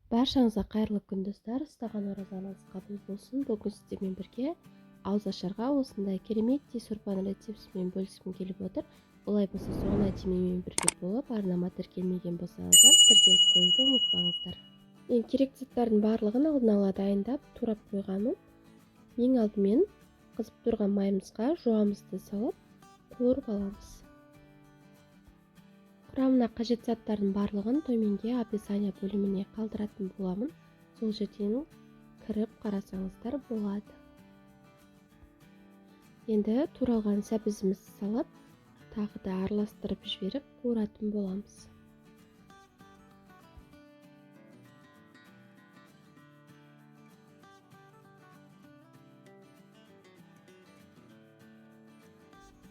Баршаңызға қайырлы күн достар. Ұстаған оразаңыз қабыл болсын. Бүгін сіздермен бірге ауызашарға осындай кереметтей сорпаның рецептімен бөліскім келіп отыр. Олай болса соңына дейін бірге болып, арнама тіркелмеген болсаңыздар, тіркеліп қоюды ұмытпаңыздар. Мен керек заттардың барлығын алдын ала дайындап, турап қойғанмын. Ең алдымен қызып тұрған майымызға жуамызды салып, қуырып аламыз. Құрамына қажет заттардың барлығын төменге описание бөліміне қалдыратын боламын. Сол жерден кіріп қарасаңыздар болады. Енді туралған сәбізімізді салып, тағы да араластырып жіберіп қуыратын боламыз.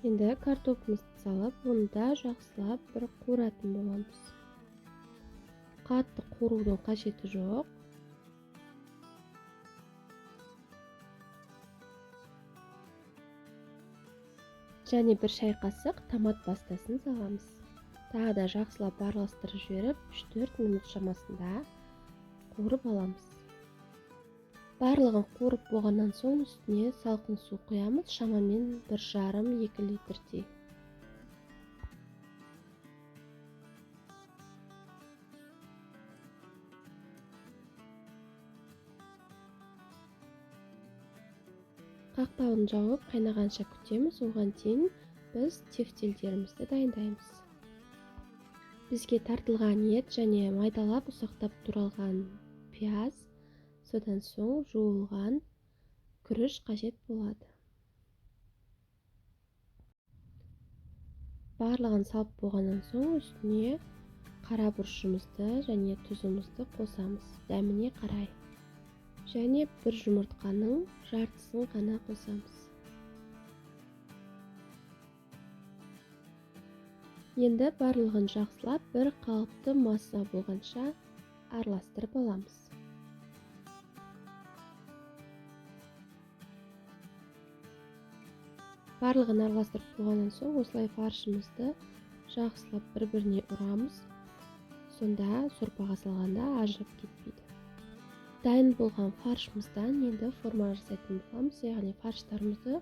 Енді картопымызды салып, оны да жақсылап бір қуыратын боламыз. Қатты қуырудың қажеті жоқ. Және бір шай қасық томат пастасын саламыз. Тағы да жақсылап араластырып жіберіп, 3-4 минут шамасында қуырып аламыз. Барлығын қуырып болғаннан соң үстіне салқын су құямыз, шамамен 1,5-2 литрдей. Қақпағын жауып қайнағанша күтеміз, оған дейін біз тефтелдерімізді дайындаймыз. Бізге тартылған ет және майдалап ұсақтап туралған пияз, содан соң жуылған күріш қажет болады. Барлығын салып болғаннан соң үстіне қара бұрышымызды және тұзымызды қосамыз, дәміне қарай. Және бір жұмыртқаның жартысын ғана қосамыз. Енді барлығын жақсылап бір қалыпты масса болғанша араластырып аламыз. Барлығын араластырып болғаннан соң осылай фаршымызды жақсылап бір-біріне ұрамыз. Сонда сорпаға салғанда ажырап кетпейді. Дайын болған фаршымыздан енді форма жасайтын боламыз, яғни фарштарымызды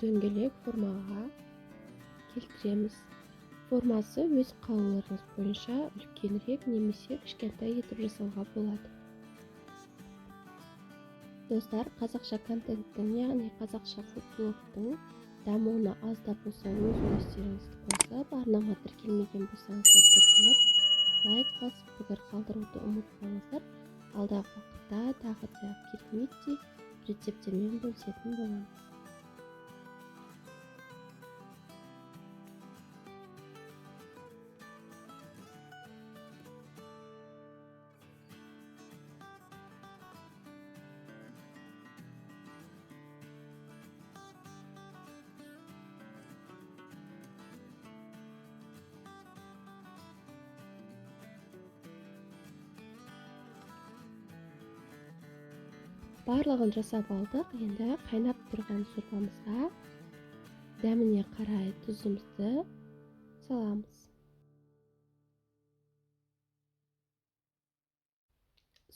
дөңгелек формаға келтіреміз. Формасы өз қалауларыңыз бойынша үлкенірек немесе кішкентай етіп жасауға болады. Достар, қазақша контенттің, яғни қазақша фудблогтың дамуына аз да болса өз үлестеріңізді қосып, арнама тіркелмеген болсаңыздар тіркеліп, лайк басып, пікір қалдыруды ұмытпаңыздар. Алдағы уақытта тағы да кереметтей рецептермен бөлісетін боламын. Барлығын жасап алдық. Енді қайнап тұрған сорпамызға дәміне қарай тұзымызды саламыз.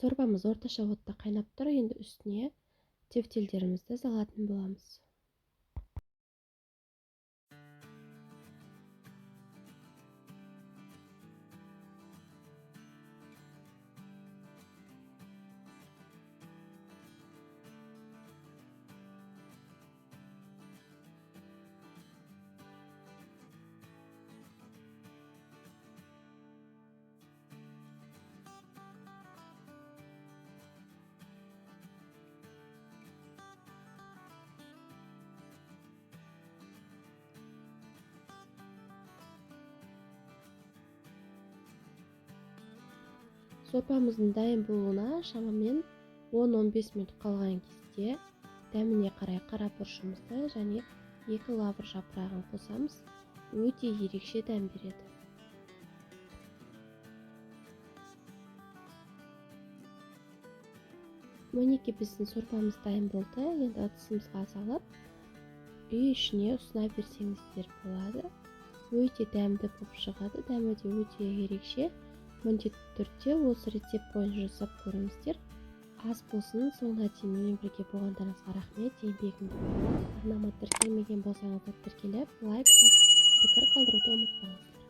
Сорпамыз орташа отта қайнап тұр. Енді үстіне тефтелдерімізді салатын боламыз. Сорпамыздың дайын болуына шамамен 10-15 минут қалған кезде дәміне қарай қара бұрышымызды және 2 лавр жапырағын қосамыз. Өте ерекше дәм береді. Мінекей біздің сорпамыз дайын болды. Енді ыдысымызға салып, үй ішіне ұсына берсеңіздер болады. Өте дәмді болып шығады. Дәмі де өте ерекше. міндетті түрде осы рецепт бойынша жасап көріңіздер. Ас болсын, соңына дейін менімен бірге болғандарыңызға рахмет. Еңбегіңіз арнама тіркелмеген болсаңыздар тіркеліп, лайк басып, пікір қалдыруды ұмытпаңыздар.